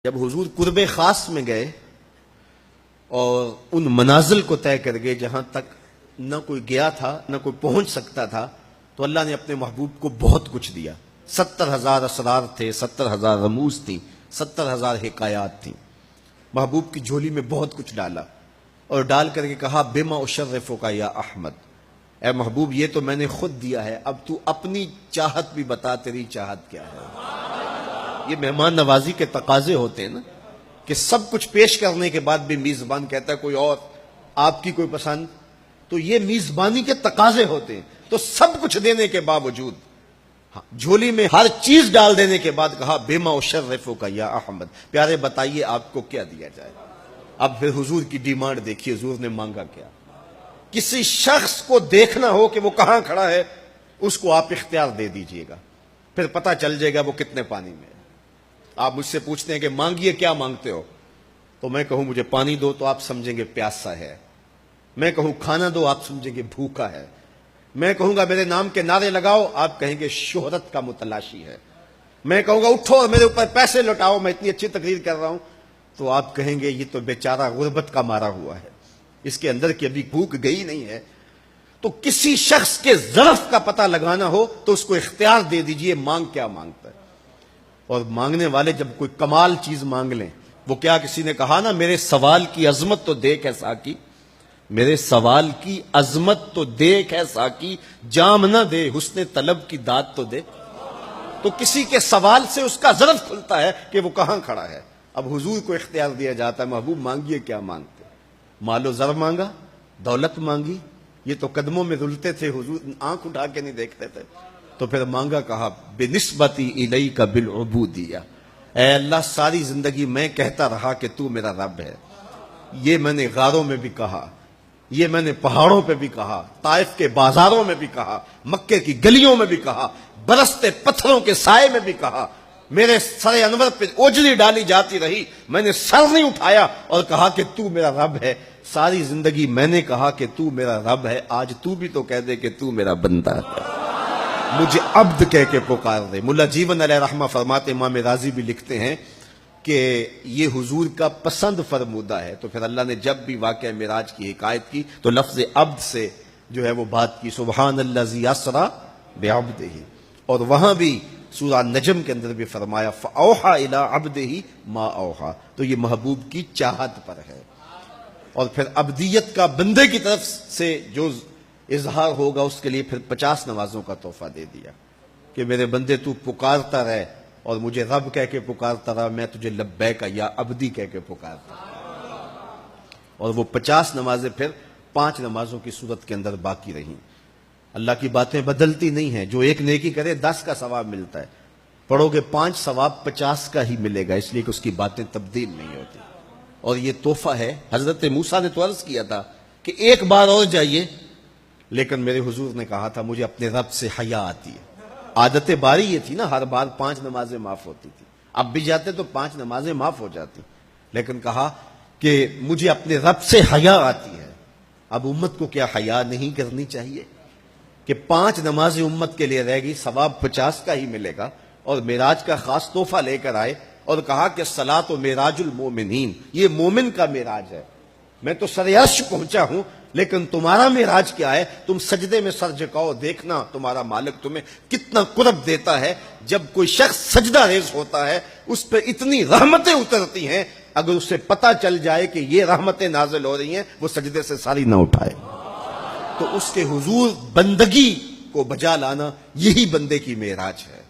جب حضور قرب خاص میں گئے اور ان منازل کو طے کر گئے جہاں تک نہ کوئی گیا تھا نہ کوئی پہنچ سکتا تھا، تو اللہ نے اپنے محبوب کو بہت کچھ دیا۔ 70,000 اسرار تھے، 70,000 رموز تھیں، 70,000 حکایات تھیں۔ محبوب کی جھولی میں بہت کچھ ڈالا اور ڈال کر کے کہا بما اشرفک یا احمد، اے محبوب یہ تو میں نے خود دیا ہے، اب تو اپنی چاہت بھی بتا، تیری چاہت کیا ہے۔ یہ مہمان نوازی کے تقاضے ہوتے ہیں نا، کہ سب کچھ پیش کرنے کے بعد بھی میزبان کہتا ہے کوئی اور، آپ کی کوئی پسند، تو یہ میزبانی کے تقاضے ہوتے ہیں۔ تو سب کچھ دینے کے باوجود جھولی میں ہر چیز ڈال دینے کے بعد کہا بما اشرفک یا احمد، پیارے بتائیے آپ کو کیا دیا جائے۔ اب پھر حضور کی ڈیمانڈ دیکھیے، حضور نے مانگا کیا۔ کسی شخص کو دیکھنا ہو کہ وہ کہاں کھڑا ہے، اس کو آپ اختیار دے دیجئے گا، پھر پتہ چل جائے گا وہ کتنے پانی میں ہے۔ آپ مجھ سے پوچھتے ہیں کہ مانگیے کیا مانگتے ہو، تو میں کہوں مجھے پانی دو تو آپ سمجھیں گے پیاسا ہے، میں کہوں کھانا دو آپ سمجھیں گے بھوکا ہے، میں کہوں گا میرے نام کے نعرے لگاؤ آپ کہیں گے شہرت کا متلاشی ہے، میں کہوں گا اٹھو اور میرے اوپر پیسے لوٹاؤ میں اتنی اچھی تقریر کر رہا ہوں، تو آپ کہیں گے یہ تو بیچارہ غربت کا مارا ہوا ہے، اس کے اندر کی ابھی بھوک گئی نہیں ہے۔ تو کسی شخص کے ظرف کا پتہ لگانا ہو تو اس کو اختیار دے دیجئے مانگ کیا مانگتا ہے۔ اور مانگنے والے جب کوئی کمال چیز مانگ لیں، وہ کیا کسی نے کہا نا میرے سوال کی عظمت تو دیکھ ہے ساقی، میرے سوال کی عظمت تو دیکھ ہے ساقی، جام نہ دے حسن طلب کی داد تو دے۔ تو کسی کے سوال سے اس کا ظرف کھلتا ہے کہ وہ کہاں کھڑا ہے۔ اب حضور کو اختیار دیا جاتا ہے محبوب مانگیے کیا مانگتے، مال و زر مانگا، دولت مانگی، یہ تو قدموں میں رلتے تھے حضور آنکھ اٹھا کے نہیں دیکھتے تھے، تو پھر مانگا کہا بنسبتی الیک بالعبودیہ، اے اللہ ساری زندگی میں کہتا رہا کہ تو میرا رب ہے، یہ میں نے غاروں میں بھی کہا، یہ میں نے پہاڑوں پہ بھی کہا، طائف کے بازاروں میں بھی کہا، مکے کی گلیوں میں بھی کہا، برستے پتھروں کے سائے میں بھی کہا، میرے سر انور پہ اوجری ڈالی جاتی رہی میں نے سر نہیں اٹھایا اور کہا کہ تو میرا رب ہے۔ ساری زندگی میں نے کہا کہ تو میرا رب ہے، آج تو بھی تو کہہ دے کہ تو میرا بندہ ہے، مجھے عبد کہہ کے پکار دے۔ ملا جیون علیہ رحمہ فرماتے، امام راضی بھی لکھتے ہیں کہ یہ حضور کا پسند فرمودہ ہے۔ تو پھر اللہ نے جب بھی واقعہ معراج کی حکایت کی تو لفظ عبد سے جو ہے وہ بات کی، سبحان الذی اسریٰ بعبدہ، اور وہاں بھی سورہ نجم کے اندر بھی فرمایا فاوحی الی عبدہ ما اوحی، تو یہ محبوب کی چاہت پر ہے۔ اور پھر عبدیت کا بندے کی طرف سے جو اظہار ہوگا اس کے لیے پھر 50 نمازوں کا تحفہ دے دیا کہ میرے بندے تو پکارتا رہے اور مجھے رب کہہ کے پکارتا رہا، میں تجھے لبیک یا عبدی کہہ کے پکارتا رہا۔ اور وہ 50 نمازیں پھر 5 نمازوں کی صورت کے اندر باقی رہیں۔ اللہ کی باتیں بدلتی نہیں ہیں، جو ایک نیکی کرے 10 کا ثواب ملتا ہے، پڑھو گے 5 ثواب 50 کا ہی ملے گا، اس لیے کہ اس کی باتیں تبدیل نہیں ہوتی۔ اور یہ تحفہ ہے۔ حضرت موسیٰ نے تو عرض کیا تھا کہ ایک بار اور جائیے، لیکن میرے حضور نے کہا تھا مجھے اپنے رب سے حیا آتی ہے۔ عادت باری یہ تھی نا، ہر بار 5 نمازیں معاف ہوتی تھی، اب بھی جاتے تو 5 نمازیں معاف ہو جاتی، لیکن کہا کہ مجھے اپنے رب سے حیا آتی ہے۔ اب امت کو کیا حیا نہیں کرنی چاہیے کہ 5 نمازیں امت کے لیے رہ گئی، ثواب 50 کا ہی ملے گا، اور معراج کا خاص تحفہ لے کر آئے اور کہا کہ صلاۃ و معراج المومنین، یہ مومن کا معراج ہے، میں تو سر عرش پہنچا ہوں لیکن تمہارا معراج کیا ہے، تم سجدے میں سر جھکاؤ، دیکھنا تمہارا مالک تمہیں کتنا قرب دیتا ہے۔ جب کوئی شخص سجدہ ریز ہوتا ہے اس پہ اتنی رحمتیں اترتی ہیں، اگر اسے پتہ چل جائے کہ یہ رحمتیں نازل ہو رہی ہیں وہ سجدے سے ساری نہ اٹھائے۔ تو اس کے حضور بندگی کو بجا لانا یہی بندے کی معراج ہے۔